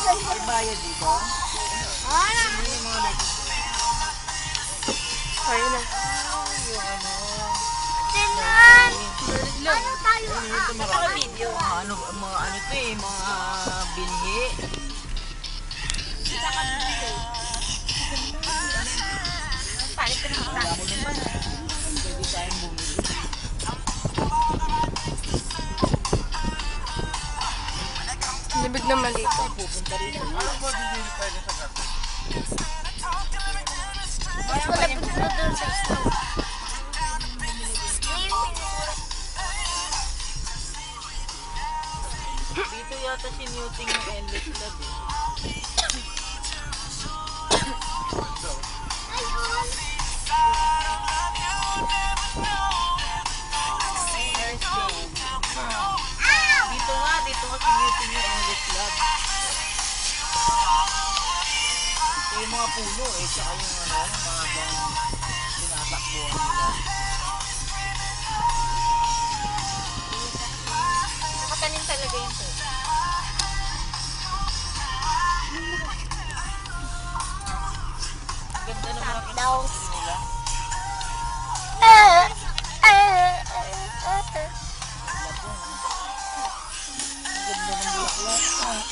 May bayad dito? Hindi mga legs. Ayun na. Yung ano. Tinan! Ano tayo? Ito mga video. Mga ano to eh, mga binhi. Palit ka naman. Wala ko naman. Pwede tayong bumili. Libig naman dito. Pupunta rito. Alam mo, hindi pwede sa gabi. Mas wala po sa doon sa store. Dito yata si Newting ng Endless Lab eh. Ayun! Dito nga si Newting ng Endless Lab. Ito yung mga puno eh, tsaka yung ano, mga bang tinatakbuhan nila. Nakatanim talaga yun po. Ganda ng mga Daw. kinakasal nila. Ganda ng bulaklak.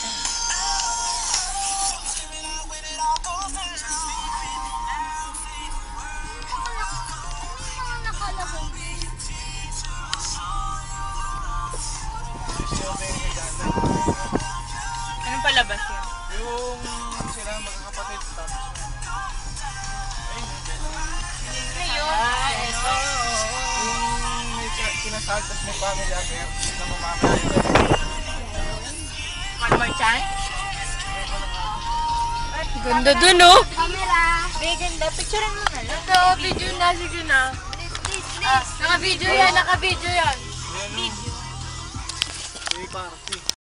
Anong palabas yun? Yung sila magkakapatid. Tapos, Ito. yung may kinasal, tapos may family affair na mamamaya. One more chance? Ganda dun, oh! Camera! Ganda, picturean mo na lang. Ito, video na, sige na. Naka-video yan, naka-video yan. May party.